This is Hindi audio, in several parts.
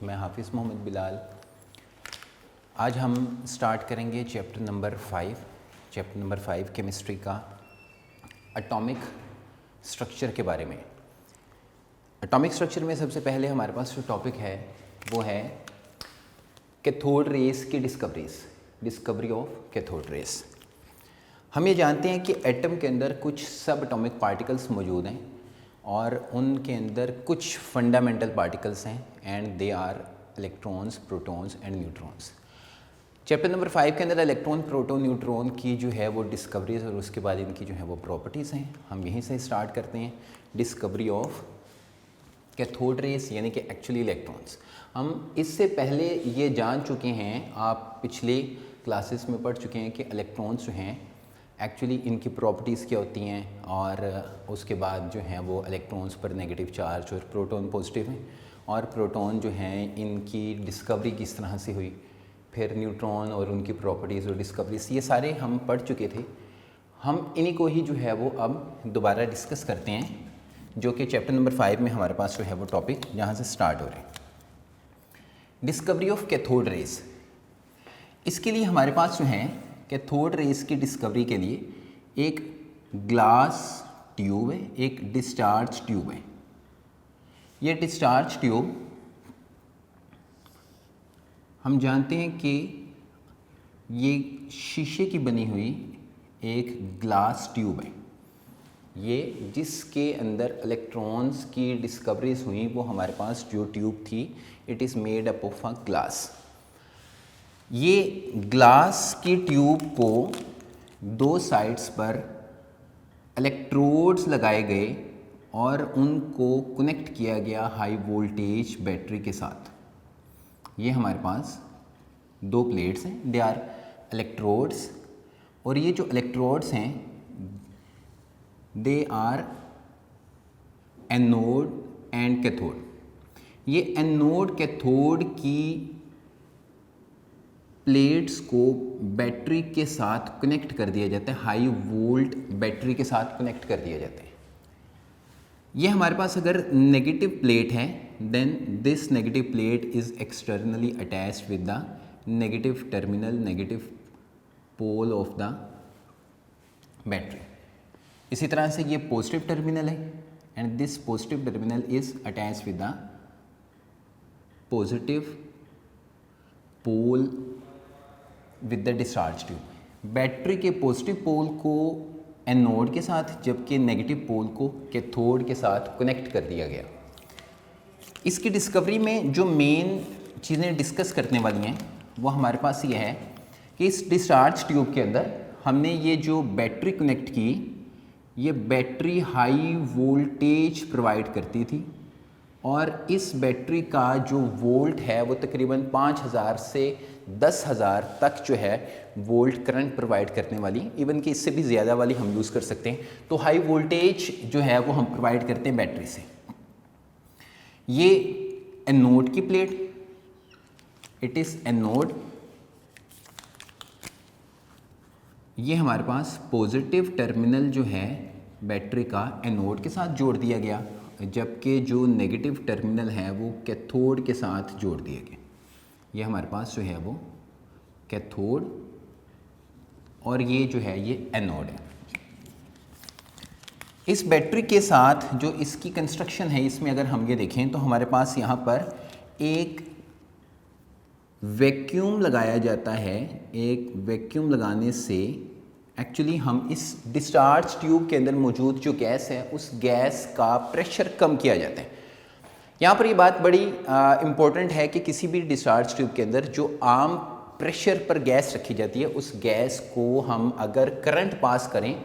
मैं हाफिज़ मोहम्मद बिलाल। आज हम स्टार्ट करेंगे चैप्टर नंबर 5 केमिस्ट्री का एटॉमिक स्ट्रक्चर के बारे में। एटॉमिक स्ट्रक्चर में सबसे पहले हमारे पास जो टॉपिक है वो है कैथोड रेस की डिस्कवरी ऑफ कैथोड रेस। हम ये जानते हैं कि एटम के अंदर कुछ सब एटॉमिक पार्टिकल्स मौजूद हैं और उनके अंदर कुछ फंडामेंटल पार्टिकल्स हैं and they are electrons, protons and neutrons. Chapter number 5 के अंदर इलेक्ट्रॉन, प्रोटॉन, न्यूट्रॉन की जो है वो डिस्कवरीज और उसके बाद इनकी जो है वो प्रॉपर्टीज़ हैं। हम यहीं से स्टार्ट करते हैं। डिस्कवरी ऑफ कैथोड रेस यानी कि एक्चुअली इलेक्ट्रॉन्स। हम इससे पहले ये जान चुके हैं, आप पिछले क्लासेस में पढ़ चुके हैं कि इलेक्ट्रॉन्स जो हैं एक्चुअली इनकी प्रॉपर्टीज़ क्या होती हैं और उसके बाद जो हैं वो इलेक्ट्रॉन्स पर नेगेटिव चार्ज और प्रोटॉन पॉजिटिव हैं और प्रोटॉन जो हैं इनकी डिस्कवरी किस तरह से हुई, फिर न्यूट्रॉन और उनकी प्रॉपर्टीज़ और डिस्कवरीज, ये सारे हम पढ़ चुके थे। हम इन्हीं को ही जो है वो अब दोबारा डिस्कस करते हैं, जो कि चैप्टर नंबर 5 में हमारे पास जो है वो टॉपिक जहाँ से स्टार्ट हो रहे हैं। Discovery of cathode rays. इसके लिए हमारे पास जो है कैथोड रेस की डिस्कवरी के लिए एक ग्लास ट्यूब है, एक डिस्चार्ज ट्यूब है। ये डिस्चार्ज ट्यूब हम जानते हैं कि ये शीशे की बनी हुई एक ग्लास ट्यूब है। ये जिसके अंदर इलेक्ट्रॉन्स की डिस्कवरीज हुई वो हमारे पास जो ट्यूब थी, it is made up of a glass. ये ग्लास की ट्यूब को दो साइड्स पर इलेक्ट्रोड्स लगाए गए और उनको कनेक्ट किया गया हाई वोल्टेज बैटरी के साथ। ये हमारे पास दो प्लेट्स हैं, दे आर इलेक्ट्रोड्स, और ये जो इलेक्ट्रोड्स हैं they are anode and cathode. ये एनोड कैथोड की प्लेट्स को बैटरी के साथ कनेक्ट कर दिया जाता है, हाई वोल्ट बैटरी के साथ कनेक्ट कर दिया जाता है। ये हमारे पास अगर नेगेटिव प्लेट है then this negative plate is externally attached with the negative terminal, negative pole of the battery. इसी तरह से ये पॉजिटिव टर्मिनल है and this positive terminal is attached with the positive pole with the discharge tube. Battery के पॉजिटिव पोल को एनोड के साथ जबकि नेगेटिव पोल को कैथोड के साथ कनेक्ट कर दिया गया। इसकी डिस्कवरी में जो मेन चीज़ें डिस्कस करने वाली हैं वो हमारे पास ये है कि इस डिस्चार्ज ट्यूब के अंदर हमने ये जो बैटरी कनेक्ट की, ये बैटरी हाई वोल्टेज प्रोवाइड करती थी और इस बैटरी का जो वोल्ट है वो तकरीबन 5000 से 10,000 तक जो है वोल्ट करंट प्रोवाइड करने वाली, इवन कि इससे भी ज़्यादा वाली हम यूज़ कर सकते हैं। तो हाई वोल्टेज जो है वो हम प्रोवाइड करते हैं बैटरी से। ये एनोड की प्लेट, इट इज़ एनोड। ये हमारे पास पॉजिटिव टर्मिनल जो है बैटरी का एनोड के साथ जोड़ दिया गया, जबकि जो नेगेटिव टर्मिनल है वो कैथोड के साथ जोड़ दिया गया। ये हमारे पास जो है वो कैथोड और ये जो है ये एनोड है। इस बैटरी के साथ जो इसकी कंस्ट्रक्शन है, इसमें अगर हम ये देखें तो हमारे पास यहाँ पर एक वैक्यूम लगाया जाता है। एक वैक्यूम लगाने से एक्चुअली हम इस डिस्चार्ज ट्यूब के अंदर मौजूद जो गैस है उस गैस का प्रेशर कम किया जाता है। यहाँ पर ये बात बड़ी इम्पोर्टेंट है कि किसी भी डिस्चार्ज ट्यूब के अंदर जो आम प्रेशर पर गैस रखी जाती है उस गैस को हम अगर करंट पास करें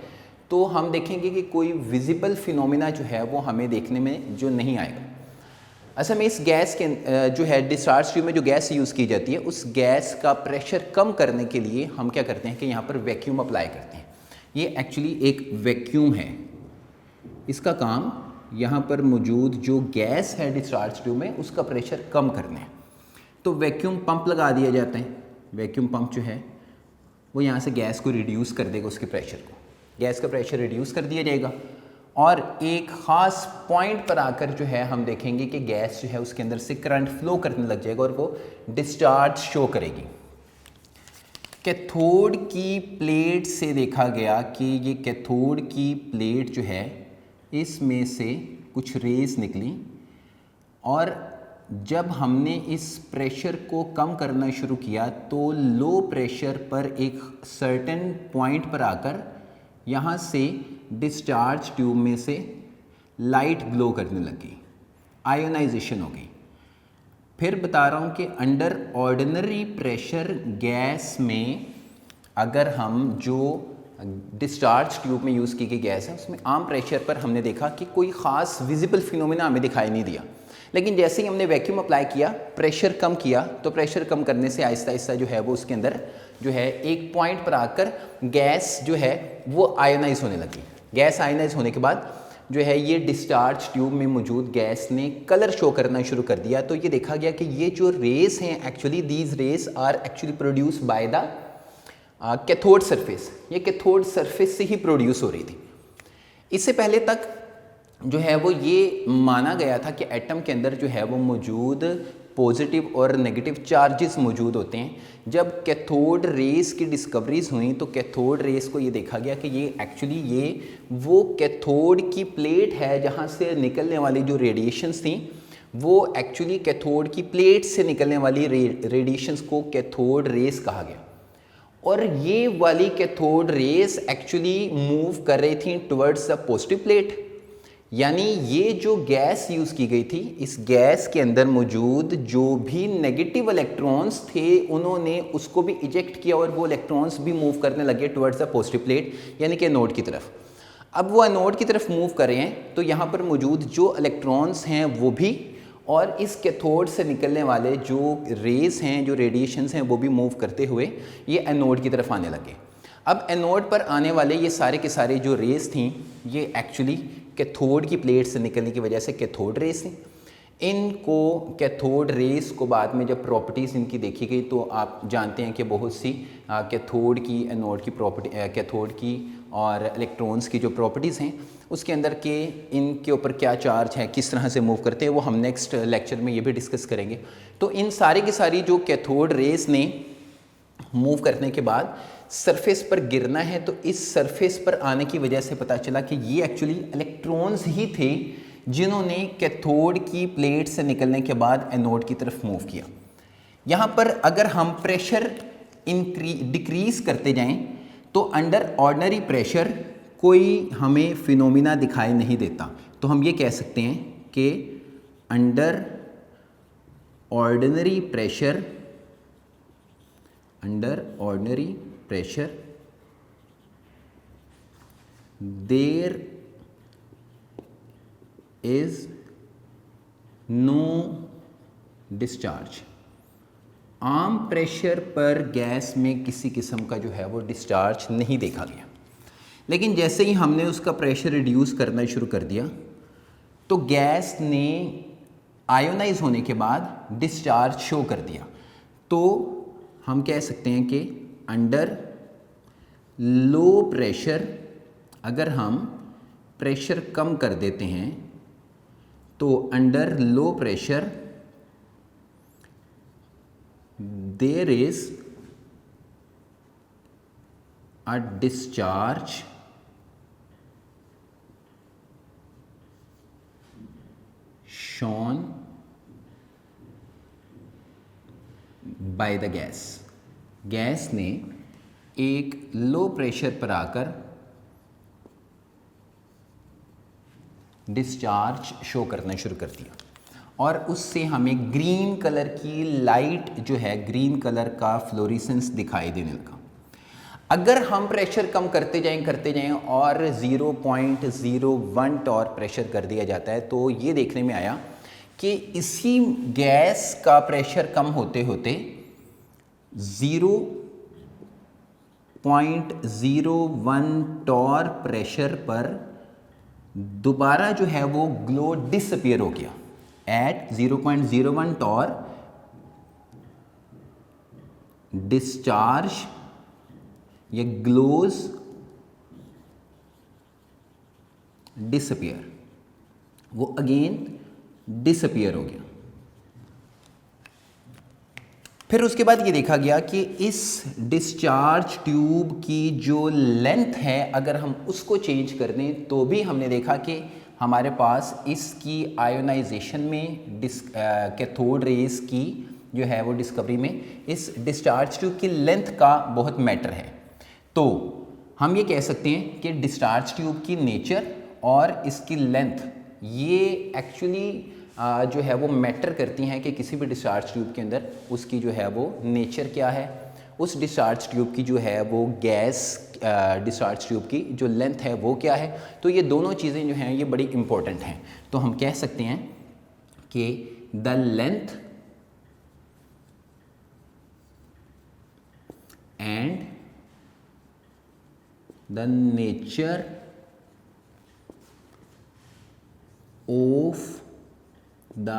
तो हम देखेंगे कि कोई विजिबल फिनोमिना जो है वो हमें देखने में जो नहीं आएगा। असल में इस गैस के जो है डिस्चार्ज ट्यूब में जो गैस यूज़ की जाती है उस गैस का प्रेशर कम करने के लिए हम क्या करते हैं कि यहाँ पर वैक्यूम अप्लाई करते हैं। ये एक्चुअली एक वैक्यूम है। इसका काम यहाँ पर मौजूद जो गैस है डिस्चार्ज ट्यूब में उसका प्रेशर कम करना है। तो वैक्यूम पंप लगा दिया जाता है। वैक्यूम पंप जो है वो यहाँ से गैस को रिड्यूस कर देगा, उसके प्रेशर को, गैस का प्रेशर रिड्यूस कर दिया जाएगा और एक ख़ास पॉइंट पर आकर जो है हम देखेंगे कि गैस जो है उसके अंदर से करंट फ्लो करने लग जाएगा और वो डिस्चार्ज शो करेगी। कैथोड की प्लेट से देखा गया कि ये कैथोड की प्लेट जो है इसमें से कुछ रेस निकली और जब हमने इस प्रेशर को कम करना शुरू किया तो लो प्रेशर पर एक सर्टेन पॉइंट पर आकर यहाँ से डिस्चार्ज ट्यूब में से लाइट ग्लो करने लगी, आयोनाइजेशन हो गई। फिर बता रहा हूँ कि अंडर ऑर्डिनरी प्रेशर गैस में अगर हम जो डिस्चार्ज ट्यूब में यूज़ की गई गैस है उसमें आम प्रेशर पर हमने देखा कि कोई ख़ास विजिबल फिनोमेना हमें दिखाई नहीं दिया, लेकिन जैसे ही हमने वैक्यूम अप्लाई किया, प्रेशर कम किया, तो प्रेशर कम करने से आहिस्ता आहिस्ता जो है वो उसके अंदर जो है एक पॉइंट पर आकर गैस जो है वो आयोनाइज होने लगी। गैस आयोनाइज होने के बाद जो है ये डिस्चार्ज ट्यूब में मौजूद गैस ने कलर शो करना शुरू कर दिया। तो ये देखा गया कि ये जो रेस हैं actually these rays are actually produce by the cathode surface, ये कैथोड सरफेस से ही प्रोड्यूस हो रही थी। इससे पहले तक जो है वो ये माना गया था कि एटम के अंदर जो है वो मौजूद पॉजिटिव और नेगेटिव चार्जेस मौजूद होते हैं। जब कैथोड रेस की डिस्कवरीज हुई तो कैथोड रेस को ये देखा गया कि ये एक्चुअली ये वो कैथोड की प्लेट है जहाँ से निकलने वाली जो रेडिएशंस थी वो एक्चुअली कैथोड की प्लेट से निकलने वाली रेडिएशंस को कैथोड रेस कहा गया। और ये वाली कैथोड रेस एक्चुअली मूव कर रही थी टुवर्ड्स द पॉजिटिव प्लेट, यानी ये जो गैस यूज़ की गई थी इस गैस के अंदर मौजूद जो भी नेगेटिव इलेक्ट्रॉन्स थे उन्होंने उसको भी इजेक्ट किया और वो इलेक्ट्रॉन्स भी मूव करने लगे टुवर्ड्स द पॉजिटिव प्लेट यानी कि एनोड की तरफ। अब वो एनोड की तरफ मूव कर रहे हैं तो यहाँ पर मौजूद जो इलेक्ट्रॉन्स हैं वो भी और इस कैथोड से निकलने वाले जो रेस हैं जो रेडिएशंस हैं वो भी मूव करते हुए ये एनोड की तरफ आने लगे। अब एनोड पर आने वाले ये सारे के सारे जो रेस थी ये एक्चुअली कैथोड की प्लेट से निकलने की वजह से कैथोड रेस थी। इनको कैथोड रेस को बाद में जब प्रॉपर्टीज़ इनकी देखी गई तो आप जानते हैं कि बहुत सी कैथोड की एनोड की प्रॉपर्टी कैथोड की और इलेक्ट्रॉन्स की जो प्रॉपर्टीज़ हैं उसके अंदर के इनके ऊपर क्या चार्ज है, किस तरह से मूव करते हैं, वो हम नेक्स्ट लेक्चर में ये भी डिस्कस करेंगे। तो इन सारी की सारी जो कैथोड रेस ने मूव करने के बाद सरफेस पर गिरना है तो इस सरफेस पर आने की वजह से पता चला कि ये एक्चुअली इलेक्ट्रॉन्स ही थे जिन्होंने कैथोड की प्लेट से निकलने के बाद एनोड की तरफ मूव किया। यहाँ पर अगर हम प्रेशर डिक्रीज करते जाएं तो अंडर ऑर्डिनरी प्रेशर कोई हमें फिनोमिना दिखाई नहीं देता। तो हम ये कह सकते हैं कि under ordinary pressure there is no discharge। आम प्रेशर पर गैस में किसी किस्म का जो है वो डिस्चार्ज नहीं देखा गया, लेकिन जैसे ही हमने उसका प्रेशर रिड्यूस करना शुरू कर दिया तो गैस ने आयोनाइज होने के बाद डिस्चार्ज शो कर दिया। तो हम कह सकते हैं कि अंडर लो प्रेशर अगर हम प्रेशर कम कर देते हैं तो under low pressure there is a discharge shown by the gas. Gas ने एक लो प्रेशर पर आकर डिस्चार्ज शो करना शुरू कर दिया और उससे हमें ग्रीन कलर की लाइट जो है ग्रीन कलर का फ्लोरेसेंस दिखाई देने लगा। अगर हम प्रेशर कम करते जाएं और 0.01 टॉर प्रेशर कर दिया जाता है तो ये देखने में आया कि इसी गैस का प्रेशर कम होते होते 0.01 टॉर प्रेशर पर दोबारा जो है वो ग्लो डिसअपीयर हो गया। एट 0.01 टॉर डिस्चार्ज ये ग्लोज डिसअपियर, वो अगेन डिसअपियर हो गया। फिर उसके बाद ये देखा गया कि इस डिस्चार्ज ट्यूब की जो लेंथ है अगर हम उसको चेंज कर दें तो भी हमने देखा कि हमारे पास इसकी आयोनाइजेशन में कैथोड रेज की जो है वो डिस्कवरी में इस डिस्चार्ज ट्यूब की लेंथ का बहुत मैटर है। तो हम ये कह सकते हैं कि डिस्चार्ज ट्यूब की नेचर और इसकी लेंथ ये एक्चुअली जो है वो मैटर करती हैं कि किसी भी डिस्चार्ज ट्यूब के अंदर उसकी जो है वो नेचर क्या है, उस डिस्चार्ज ट्यूब की जो है वो गैस डिस्चार्ज ट्यूब की जो लेंथ है वो क्या है। तो ये दोनों चीज़ें जो हैं ये बड़ी इंपॉर्टेंट हैं। तो हम कह सकते हैं कि the length and the nature of the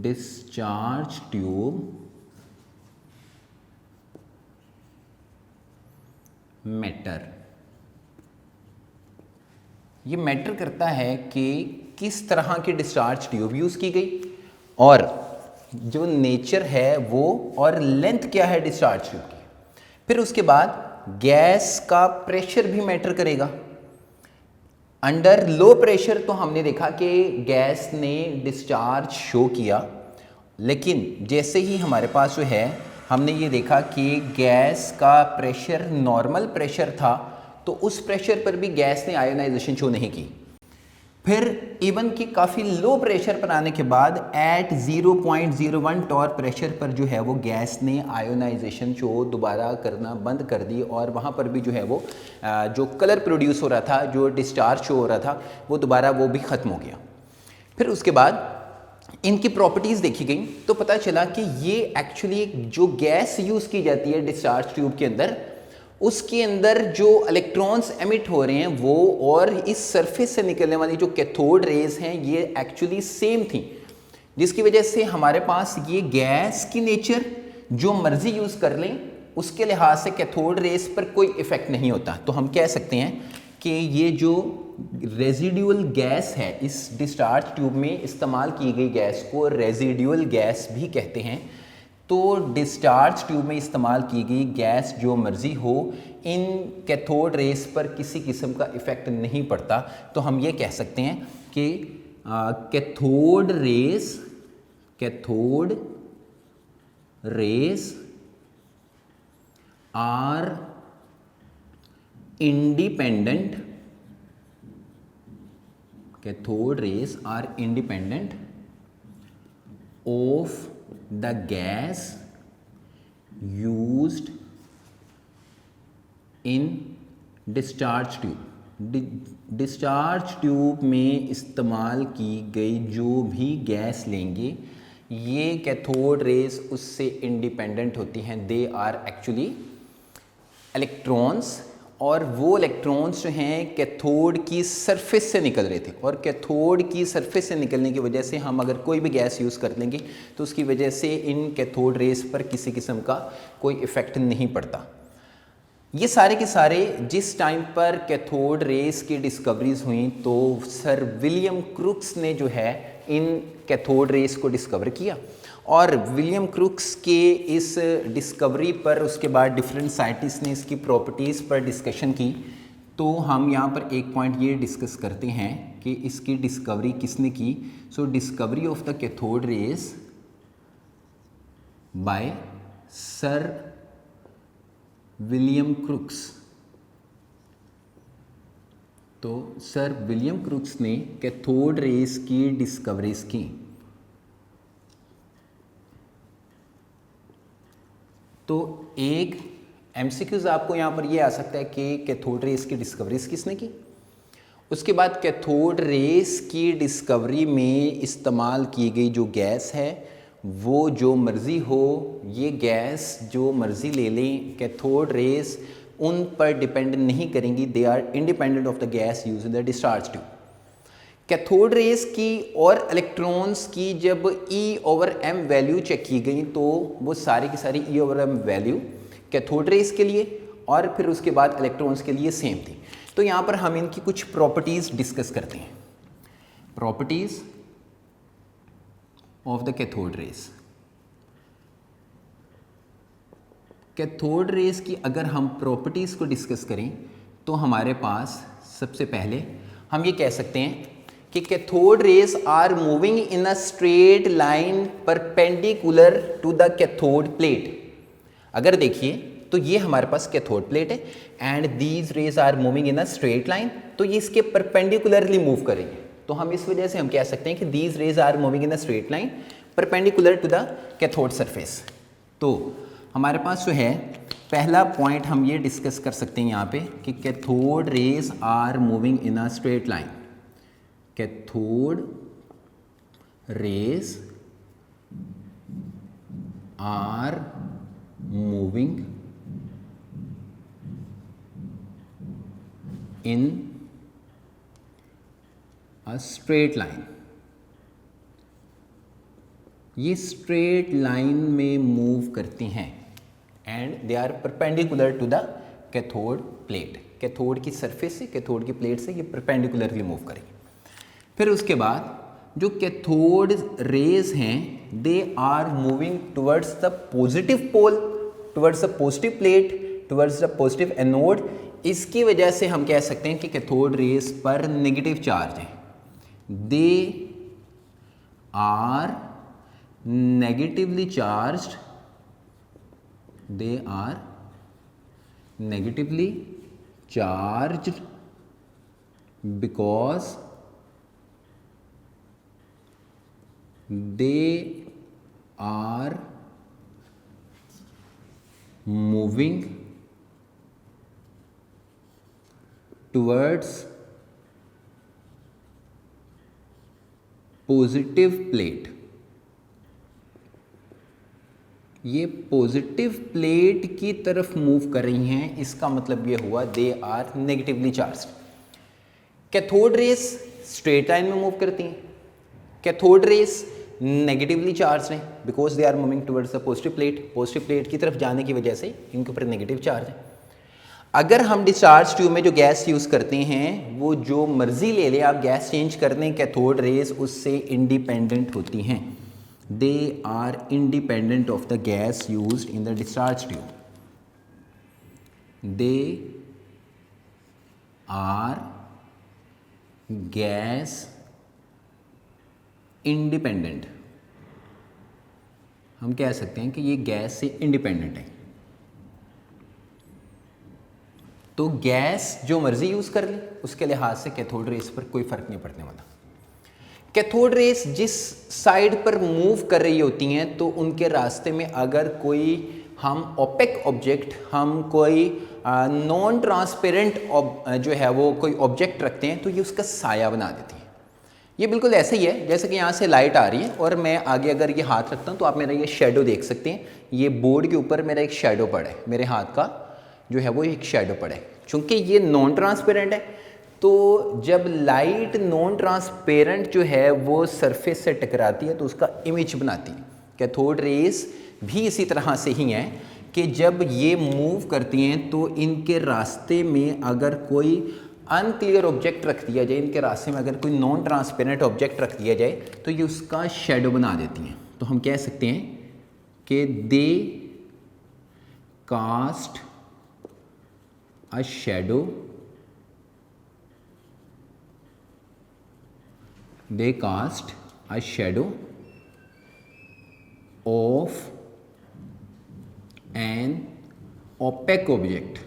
discharge tube matter, ये मैटर करता है कि किस तरह की डिस्चार्ज ट्यूब यूज की गई और जो नेचर है वो और लेंथ क्या है डिस्चार्ज ट्यूब की। फिर उसके बाद गैस का प्रेशर भी मैटर करेगा। अंडर लो प्रेशर तो हमने देखा कि गैस ने डिस्चार्ज शो किया, लेकिन जैसे ही हमारे पास जो है हमने ये देखा कि गैस का प्रेशर नॉर्मल प्रेशर था तो उस प्रेशर पर भी गैस ने आयोनाइजेशन शो नहीं की। फिर इवन कि काफ़ी लो प्रेशर पर आने के बाद एट 0.01 टॉर प्रेशर पर जो है वो गैस ने आयोनाइजेशन शो दोबारा करना बंद कर दी और वहाँ पर भी जो है वो जो कलर प्रोड्यूस हो रहा था, जो डिस्चार्ज शो हो रहा था, वो दोबारा वो भी ख़त्म हो गया। फिर उसके बाद इनकी प्रॉपर्टीज़ देखी गई तो पता चला कि ये एक्चुअली जो गैस यूज़ की जाती है डिस्चार्ज ट्यूब के अंदर, उसके अंदर जो इलेक्ट्रॉन्स एमिट हो रहे हैं वो और इस सरफेस से निकलने वाली जो कैथोड रेज हैं ये एक्चुअली सेम थी, जिसकी वजह से हमारे पास ये गैस की नेचर जो मर्जी यूज़ कर लें उसके लिहाज से कैथोड रेज पर कोई इफ़ेक्ट नहीं होता। तो हम कह सकते हैं कि ये जो रेजिडुअल गैस है इस डिस्चार्ज ट्यूब में इस्तेमाल की गई गैस को रेजिडुअल गैस भी कहते हैं। तो डिस्चार्ज ट्यूब में इस्तेमाल की गई गैस जो मर्जी हो, इन कैथोड रेस पर किसी किस्म का इफ़ेक्ट नहीं पड़ता। तो हम ये कह सकते हैं कि cathode rays are independent, cathode rays are independent of the gas used in discharge tube। डिस्चार्ज ट्यूब में इस्तेमाल की गई जो भी गैस लेंगे ये कैथोड रेस उससे इंडिपेंडेंट होती हैं। दे आर एक्चुअली इलेक्ट्रॉन्स और वो इलेक्ट्रॉन्स जो हैं कैथोड की सरफेस से निकल रहे थे और कैथोड की सरफेस से निकलने की वजह से हम अगर कोई भी गैस यूज़ कर लेंगे तो उसकी वजह से इन कैथोड रेस पर किसी किस्म का कोई इफ़ेक्ट नहीं पड़ता। ये सारे के सारे जिस टाइम पर कैथोड रेस की डिस्कवरीज हुई तो सर विलियम क्रुक्स ने जो है इन कैथोड रेस को डिस्कवर किया और विलियम क्रुक्स के इस डिस्कवरी पर उसके बाद डिफरेंट साइंटिस्ट ने इसकी प्रॉपर्टीज़ पर डिस्कशन की। तो हम यहाँ पर एक पॉइंट ये डिस्कस करते हैं कि इसकी डिस्कवरी किसने की। So discovery of the cathode rays by sir William Crookes. तो सर विलियम क्रुक्स ने कैथोड रेस की डिस्कवरीज की। तो एक एमसीक्यूज आपको यहाँ पर ये आ सकता है कि कैथोड रेस की डिस्कवरीज किसने की। उसके बाद कैथोड रेस की डिस्कवरी में इस्तेमाल की गई जो गैस है वो जो मर्ज़ी हो, ये गैस जो मर्ज़ी ले लें, कैथोड रेस उन पर डिपेंड नहीं करेंगी। They are independent of the gas use in the discharge tube. Cathode rays की और इलेक्ट्रॉन्स की जब E/m वैल्यू चेक की गई तो वो सारी की सारी E/m वैल्यू कैथोड रेस के लिए और फिर उसके बाद इलेक्ट्रॉन्स के लिए सेम थी। तो यहाँ पर हम इनकी कुछ प्रॉपर्टीज़ डिस्कस करते हैं। Properties of the cathode rays. Cathode rays की अगर हम प्रॉपर्टीज़ को डिस्कस करें तो हमारे पास सबसे पहले हम ये कह सकते हैं कि cathode rays are moving in a straight line perpendicular to the cathode plate. अगर देखिए तो ये हमारे पास कैथोड प्लेट है and these rays are moving in a straight line, तो ये इसके परपेंडिकुलरली मूव करेंगे। तो हम इस वजह से हम कह सकते हैं कि these rays are moving in a straight line perpendicular to the cathode surface. तो हमारे पास जो है पहला पॉइंट हम ये डिस्कस कर सकते हैं यहाँ पे कि cathode rays are moving in a straight line. Cathode rays are moving in a straight line. ये स्ट्रेट लाइन में मूव करती हैं and they are perpendicular to the cathode plate. Cathode की सरफेस से, कैथोड की प्लेट से ये परपेंडिकुलरली मूव करेंगे। फिर उसके बाद जो कैथोड रेज हैं they are moving towards the positive pole, towards the positive plate, towards the positive anode. इसकी वजह से हम कह सकते हैं कि कैथोड रेज पर नेगेटिव चार्ज है। They are negatively charged, they are negatively charged because they are moving towards positive plate। ये पॉजिटिव प्लेट की तरफ मूव कर रही हैं, इसका मतलब ये हुआ they are negatively charged. Cathode rays straight line में मूव करती हैं, कैथोड रेस नेगेटिवली चार्ज हैं because they are moving towards the positive plate. Positive plate की तरफ जाने की वजह से इनके ऊपर नेगेटिव चार्ज है। अगर हम डिस्चार्ज ट्यूब में जो गैस यूज़ करते हैं वो जो मर्जी ले ले, आप गैस चेंज कर दें, कैथोड रेस उससे इंडिपेंडेंट होती हैं। They are independent of the gas used in the discharge tube. They are gas independent. हम कह सकते हैं कि ये गैस से इंडिपेंडेंट है। तो गैस जो मर्जी यूज कर ले उसके लिहाज से कैथोड रेस पर कोई फर्क नहीं पड़ने वाला। कैथोड रेस जिस साइड पर मूव कर रही होती हैं तो उनके रास्ते में अगर कोई हम ओपेक ऑब्जेक्ट, हम कोई नॉन ट्रांसपेरेंट जो है वो कोई ऑब्जेक्ट रखते हैं तो ये उसका साया बना देती है। ये बिल्कुल ऐसे ही है जैसे कि यहाँ से लाइट आ रही है और मैं आगे अगर ये हाथ रखता हूँ तो आप मेरा ये शेडो देख सकते हैं। ये बोर्ड के ऊपर मेरा एक शेडो पड़ा है, मेरे हाथ का जो है वो एक शेडो पड़ा है। चूँकि ये नॉन ट्रांसपेरेंट है तो जब लाइट नॉन ट्रांसपेरेंट जो है वो सरफेस से टकराती है तो उसका इमेज बनाती है। कैथोड रेस भी इसी तरह से ही हैं कि जब ये मूव करती हैं तो इनके रास्ते में अगर कोई अनक्लियर ऑब्जेक्ट रख दिया जाए, इनके रास्ते में अगर कोई नॉन ट्रांसपेरेंट ऑब्जेक्ट रख दिया जाए तो ये उसका शेडो बना देती हैं। तो हम कह सकते हैं कि they cast a shadow, they cast a shadow of an opaque object.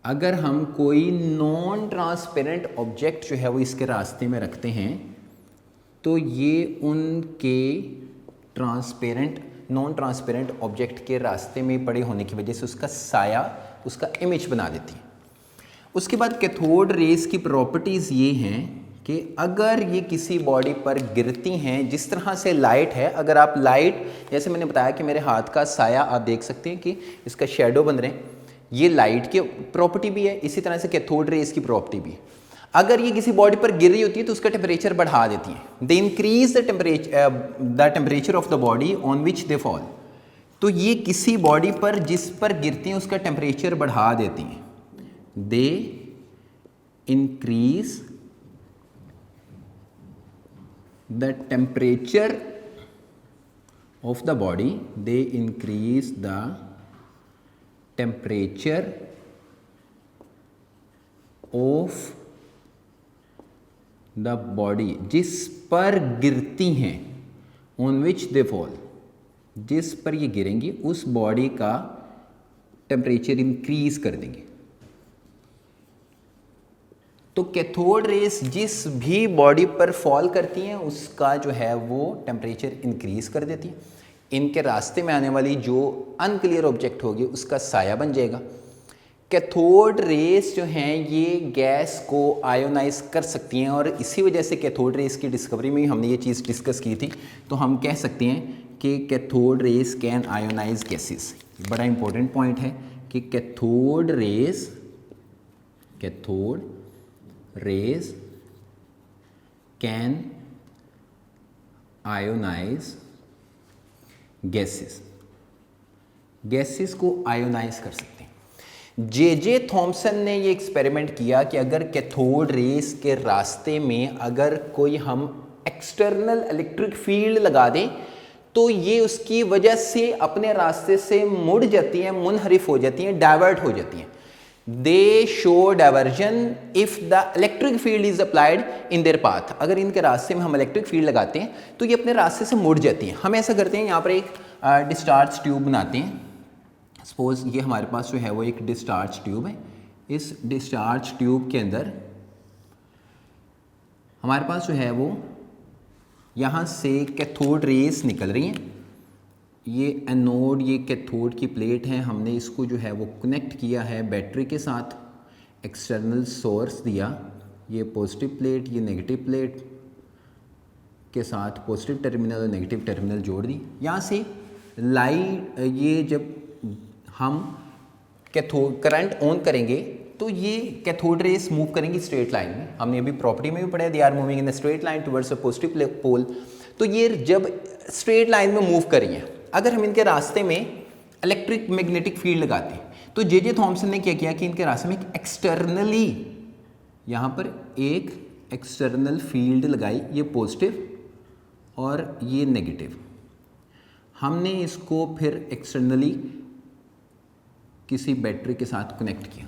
अगर हम कोई नॉन ट्रांसपेरेंट ऑब्जेक्ट जो है वो इसके रास्ते में रखते हैं तो ये उनके नॉन ट्रांसपेरेंट ऑब्जेक्ट के रास्ते में पड़े होने की वजह से उसका साया, उसका इमेज बना देती है। उसके बाद कैथोड रेस की प्रॉपर्टीज़ ये हैं कि अगर ये किसी बॉडी पर गिरती हैं, जिस तरह से लाइट है, अगर आप लाइट, जैसे मैंने बताया कि मेरे हाथ का साया आप देख सकते हैं कि इसका शेडो बन रहे हैं, ये लाइट की प्रॉपर्टी भी है, इसी तरह से कैथोड रेस की प्रॉपर्टी भी है। अगर ये किसी बॉडी पर गिर रही होती है तो उसका टेम्परेचर बढ़ा देती है। They increase the temperature of the body on which they fall. तो ये किसी बॉडी पर जिस पर गिरती हैं उसका टेम्परेचर बढ़ा देती हैं। दे increase the temperature of the body, they increase the temperature of the body, जिस पर गिरती हैं, on which they fall, जिस पर ये गिरेंगी उस बॉडी का टेम्परेचर इंक्रीज कर देंगे। तो कैथोड रेस जिस भी बॉडी पर फॉल करती हैं उसका जो है वो टेम्परेचर इंक्रीज कर देती है। इनके रास्ते में आने वाली जो अनक्लियर ऑब्जेक्ट होगी उसका साया बन जाएगा। कैथोड रेस जो हैं ये गैस को आयोनाइज कर सकती हैं और इसी वजह से कैथोड रेस की डिस्कवरी में हमने ये चीज़ डिस्कस की थी। तो हम कह सकते हैं कि cathode rays can ionise gases. बड़ा इंपॉर्टेंट पॉइंट है कि cathode rays can ionise gases को आयोनाइज कर सकते हैं। जे थॉमसन ने ये एक्सपेरिमेंट किया कि अगर कैथोड रेस के रास्ते में अगर कोई हम एक्सटर्नल इलेक्ट्रिक फील्ड लगा दें तो ये उसकी वजह से अपने रास्ते से मुड़ जाती हैं, मुनहरिफ हो जाती हैं, डाइवर्ट हो जाती हैं। दे show diversion if the electric field is applied in their path. अगर इनके रास्ते में हम इलेक्ट्रिक फील्ड लगाते हैं तो ये अपने रास्ते से मुड़ जाती हैं। हम ऐसा करते हैं, यहाँ पर एक डिस्चार्ज ट्यूब बनाते हैं। सपोज ये हमारे पास जो है वो एक डिस्चार्ज ट्यूब है। इस डिस्चार्ज ट्यूब के अंदर हमारे पास जो है वो यहाँ से कैथोड रेस निकल रही हैं। ये एनोड, ये कैथोड की प्लेट है। हमने इसको जो है वो कनेक्ट किया है बैटरी के साथ, एक्सटर्नल सोर्स दिया। ये पॉजिटिव प्लेट, ये नेगेटिव प्लेट के साथ पॉजिटिव टर्मिनल और नेगेटिव टर्मिनल जोड़ दी। यहाँ से लाइट, ये जब हम कैथोड करंट ऑन करेंगे तो ये कैथोड रेस मूव करेंगी स्ट्रेट लाइन में। हमने अभी प्रॉपर्टी में भी पढ़ा है, they are moving in the straight line towards a positive pole. तो ये जब स्ट्रेट लाइन में मूव कर रही हैं, अगर हम इनके रास्ते में इलेक्ट्रिक मैग्नेटिक फील्ड लगाते हैं तो जे थॉमसन ने क्या किया कि इनके रास्ते में एक एक्सटर्नली यहाँ पर एक एक्सटर्नल फील्ड लगाई, ये पॉजिटिव और ये नेगेटिव। हमने इसको फिर एक्सटर्नली किसी बैटरी के साथ कनेक्ट किया।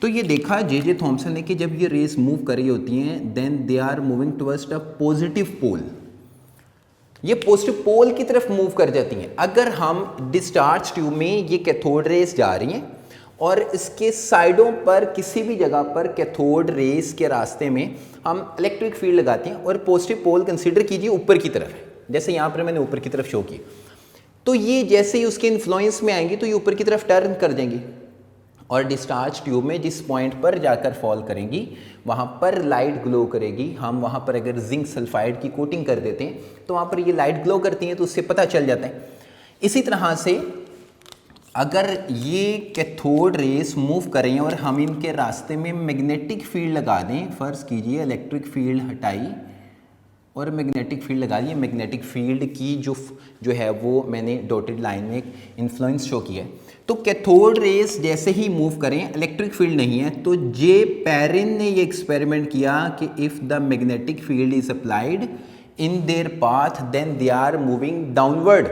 तो ये देखा जे थॉमसन ने कि जब ये रेस मूव कर रही होती हैं then they are moving towards the positive pole. ये पॉजिटिव पोल की तरफ मूव कर जाती हैं। अगर हम डिस्चार्ज ट्यूब में ये कैथोड रेस जा रही हैं और इसके साइडों पर किसी भी जगह पर कैथोड रेस के रास्ते में हम इलेक्ट्रिक फील्ड लगाते हैं और पॉजिटिव पोल कंसीडर कीजिए ऊपर की तरफ है, जैसे यहाँ पर मैंने ऊपर की तरफ शो की। तो ये जैसे ही उसके इन्फ्लुएंस में आएंगी तो ये ऊपर की तरफ टर्न कर देंगी और डिस्चार्ज ट्यूब में जिस पॉइंट पर जाकर फॉल करेंगी वहाँ पर लाइट ग्लो करेगी। हम वहाँ पर अगर जिंक सल्फाइड की कोटिंग कर देते हैं तो वहाँ पर ये लाइट ग्लो करती हैं, तो उससे पता चल जाता है। इसी तरह से अगर ये कैथोड रेस मूव करें और हम इनके रास्ते में मैग्नेटिक फील्ड लगा दें, फ़र्ज़ कीजिए इलेक्ट्रिक फील्ड हटाई और मैग्नेटिक फील्ड लगा दी। मैग्नेटिक फील्ड की जो है वो मैंने डॉटेड लाइन में एक इन्फ्लुएंस शो किया है। तो कैथोड रेस जैसे ही मूव करें, इलेक्ट्रिक फील्ड नहीं है, तो जे पेरिन ने ये एक्सपेरिमेंट किया कि if the magnetic field is applied in their path then they are moving downward.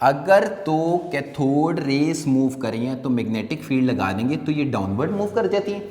अगर तो कैथोड रेस मूव करें तो मैग्नेटिक फील्ड लगा देंगे तो ये डाउनवर्ड मूव कर जाती हैं,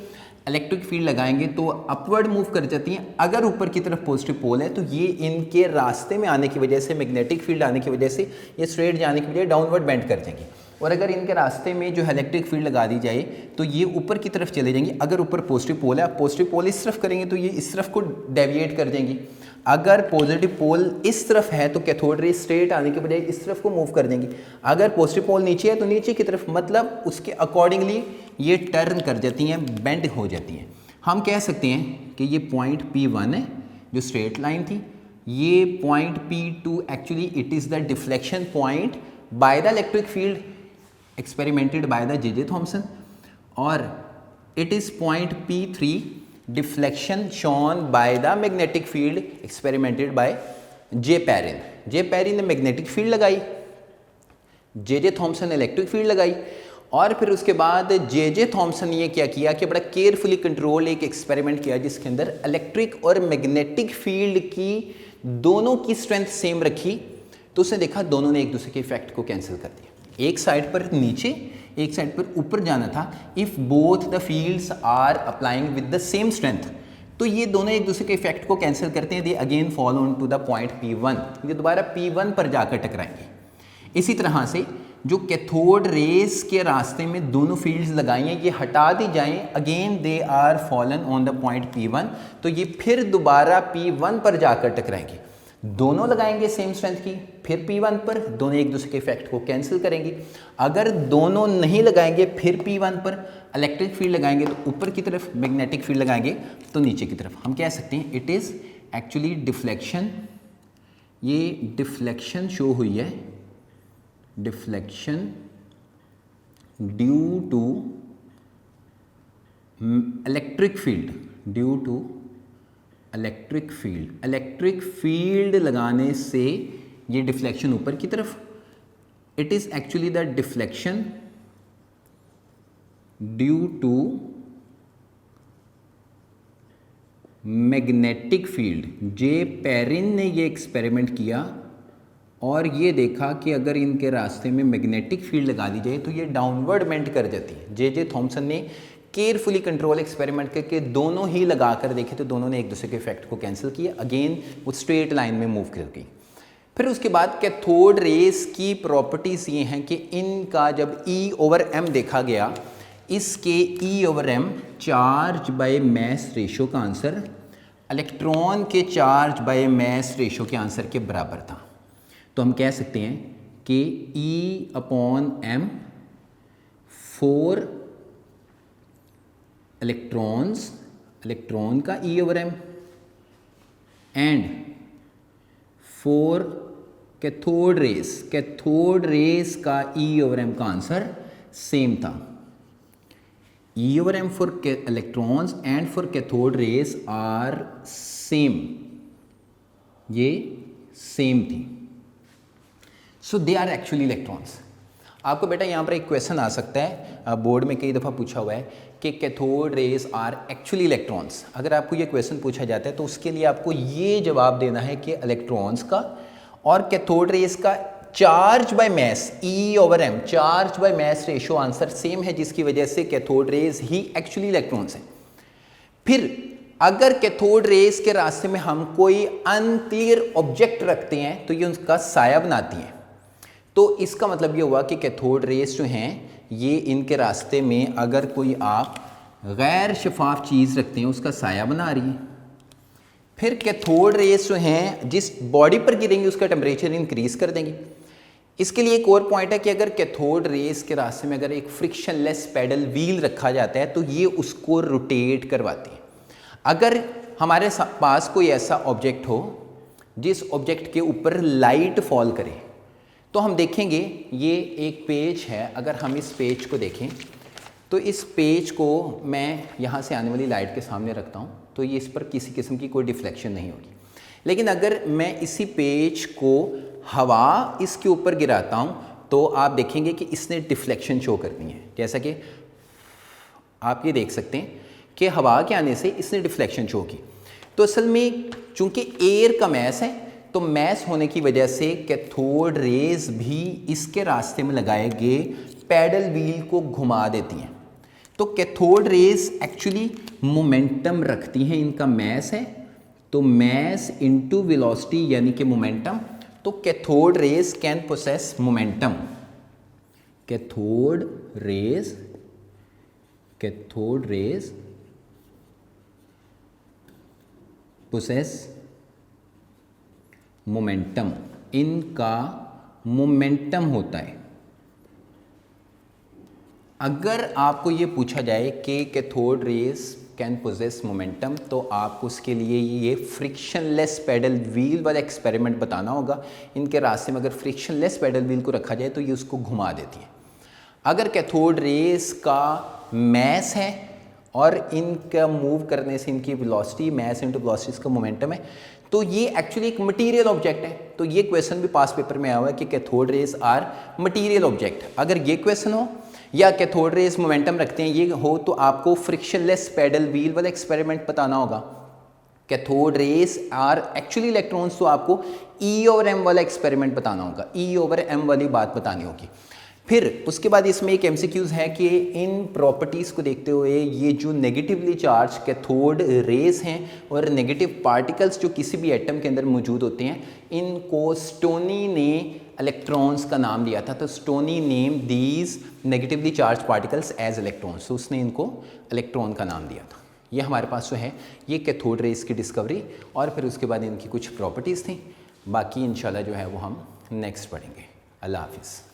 इलेक्ट्रिक फील्ड लगाएंगे तो अपवर्ड मूव कर जाती हैं। अगर ऊपर की तरफ पॉजिटिव पोल है तो ये इनके रास्ते में आने की वजह से, मैग्नेटिक फील्ड आने की वजह से ये स्ट्रेट जाने की बजाय डाउनवर्ड बेंड कर जाएंगी। और अगर इनके रास्ते में जो इलेक्ट्रिक फील्ड लगा दी जाए तो ये ऊपर की तरफ चले जाएंगी। अगर ऊपर पॉजिटिव पोल है, पॉजिटिव पोल इस तरफ करेंगे तो ये इस तरफ को डेविएट कर देंगी। अगर पॉजिटिव पोल इस तरफ है तो कैथोड रेस स्ट्रेट आने के बजाय इस तरफ को मूव कर देंगी। अगर पॉजिटिव पोल नीचे है तो नीचे की तरफ, मतलब उसके अकॉर्डिंगली ये टर्न कर जाती हैं, बेंड हो जाती हैं। हम कह सकते हैं कि ये पॉइंट P1 है जो स्ट्रेट लाइन थी, ये point P2 actually it is the deflection point by the electric field experimented by the J Thomson, और it is point P3 deflection shown by the magnetic field experimented by J Perrin. J Perrin ने मैग्नेटिक फील्ड लगाई, जे थॉमसन ने इलेक्ट्रिक फील्ड लगाई, और फिर उसके बाद जे थॉमसन ने ये क्या किया कि बड़ा केयरफुली कंट्रोल एक एक्सपेरिमेंट किया जिसके अंदर इलेक्ट्रिक और मैग्नेटिक फील्ड की दोनों की स्ट्रेंथ सेम रखी, तो उसने देखा दोनों ने एक दूसरे के इफेक्ट को कैंसिल कर दिया। एक साइड पर नीचे, एक साइड पर ऊपर जाना था। If both the fields are applying with the same strength, तो ये दोनों एक दूसरे के इफेक्ट को कैंसिल करते हैं। They again fall on to the point P1, ये दोबारा P1 पर जाकर टकराएंगे। इसी तरह से जो कैथोड रेस के रास्ते में दोनों फील्ड्स लगाई हैं ये हटा दी जाएं, again they are fallen on the point P1, तो ये फिर दोबारा P1 पर जाकर टकराएंगे। दोनों लगाएंगे सेम स्ट्रेंथ की, फिर P1 पर, दोनों एक दूसरे के इफेक्ट को कैंसिल करेंगे। अगर दोनों नहीं लगाएंगे फिर P1 पर इलेक्ट्रिक फील्ड लगाएंगे तो ऊपर की तरफ, मैग्नेटिक फील्ड लगाएंगे तो नीचे की तरफ। हम कह सकते हैं इट इज़ एक्चुअली डिफ्लेक्शन। ये डिफ्लेक्शन शो हुई है, deflection due to electric field, due to electric field. Electric field लगाने से ये डिफ्लेक्शन ऊपर की तरफ, it is actually the deflection due to magnetic field. J Perrin ने ये एक्सपेरिमेंट किया और ये देखा कि अगर इनके रास्ते में मैग्नेटिक फील्ड लगा दी जाए तो ये डाउनवर्ड बेंड कर जाती है। जे थॉमसन ने केयरफुली कंट्रोल एक्सपेरिमेंट करके दोनों ही लगा कर देखे तो दोनों ने एक दूसरे के इफेक्ट को कैंसिल किया, अगेन वो स्ट्रेट लाइन में मूव कर गई। फिर उसके बाद कैथोड रेस की प्रॉपर्टीज़ ये हैं कि इनका जब E/m देखा गया, इसके E/m charge by mass ratio का आंसर इलेक्ट्रॉन के चार्ज बाय मास रेशो के आंसर के बराबर था। तो हम कह सकते हैं कि E/m 4 इलेक्ट्रॉन्स, इलेक्ट्रॉन का E/m and 4 cathode rays, cathode rays का E/m का आंसर सेम था। E/m for electrons and for cathode rays are same, ये सेम थी। So they are actually electrons. आपको बेटा यहाँ पर एक क्वेश्चन आ सकता है, बोर्ड में कई दफ़ा पूछा हुआ है कि cathode rays are actually electrons. अगर आपको ये क्वेश्चन पूछा जाता है तो उसके लिए आपको ये जवाब देना है कि इलेक्ट्रॉन्स का और कैथोड रेस का charge by mass, E/m charge by mass ratio answer same है, जिसकी वजह से कैथोड रेस ही एक्चुअली इलेक्ट्रॉन्स हैं। फिर अगर कैथोड रेस के रास्ते में हम कोई अनक्लियर ऑब्जेक्ट रखते हैं तो ये उनका साया बनाती हैं। तो इसका मतलब ये हुआ कि कैथोड रेस जो हैं ये इनके रास्ते में अगर कोई आप गैर शफाफ चीज़ रखते हैं उसका साया बना रही है। फिर कैथोड रेस जो हैं जिस बॉडी पर गिरेंगी उसका टेम्परेचर इंक्रीज कर देंगे। इसके लिए एक और पॉइंट है कि अगर कैथोड रेस के रास्ते में अगर एक फ्रिक्शनलेस पैडल व्हील रखा जाता है तो ये उसको रोटेट करवाती है। अगर हमारे पास कोई ऐसा ऑब्जेक्ट हो जिस ऑब्जेक्ट के ऊपर लाइट फॉल करे तो हम देखेंगे ये एक पेज है। अगर हम इस पेज को देखें तो इस पेज को मैं यहाँ से आने वाली लाइट के सामने रखता हूँ तो ये इस पर किसी किस्म की कोई डिफ्लेक्शन नहीं होगी। लेकिन अगर मैं इसी पेज को हवा इसके ऊपर गिराता हूँ तो आप देखेंगे कि इसने डिफ्लेक्शन शो करनी है। जैसा कि आप ये देख सकते हैं कि हवा के आने से इसने डिफ्लेक्शन शो की। तो असल में चूँकि एयर का मैस है तो मैस होने की वजह से कैथोड रेज भी इसके रास्ते में लगाए गए पैडल व्हील को घुमा देती हैं। तो कैथोड रेज एक्चुअली मोमेंटम रखती हैं, इनका मैस है तो मैस इनटू वेलोसिटी यानी कि मोमेंटम। तो cathode rays can possess momentum. Cathode rays possess momentum, इनका मोमेंटम होता है। अगर आपको ये पूछा जाए कि cathode rays can possess momentum तो आपको उसके लिए ये फ्रिक्शनलेस पैडल व्हील वाला एक्सपेरिमेंट बताना होगा। इनके रास्ते में अगर फ्रिक्शनलेस पैडल व्हील को रखा जाए तो ये उसको घुमा देती है। अगर कैथोड रेस का मैस है और इनका मूव करने से इनकी वेलोसिटी, मैस इनटू वेलोसिटी का मोमेंटम है, तो ये एक्चुअली एक मटेरियल ऑब्जेक्ट है। तो ये क्वेश्चन भी पास पेपर में आया हुआ है कि cathode rays are material object. अगर ये क्वेश्चन हो या कैथोड रेज मोमेंटम रखते हैं ये हो तो आपको फ्रिक्शनलेस पैडल व्हील वाला एक्सपेरिमेंट बताना होगा। Cathode rays are actually electrons तो आपको E/m वाला एक्सपेरिमेंट बताना होगा, E/m वाली बात बतानी होगी। फिर उसके बाद इसमें एक MCQs है कि इन प्रॉपर्टीज़ को देखते हुए ये जो नेगेटिवली चार्ज कैथोड रेज हैं और नेगेटिव पार्टिकल्स जो किसी भी एटम के अंदर मौजूद होते हैं, इनको स्टोनी ने इलेक्ट्रॉन्स का नाम दिया था। तो Stoney name these negatively charge particles as electrons, तो उसने इनको इलेक्ट्रॉन का नाम दिया था। ये हमारे पास जो है ये कैथोड रेज की डिस्कवरी और फिर उसके बाद इनकी कुछ प्रॉपर्टीज़ थी। बाकी इंशाल्लाह जो है वो हम नेक्स्ट पढ़ेंगे। अल्लाह हाफिज़।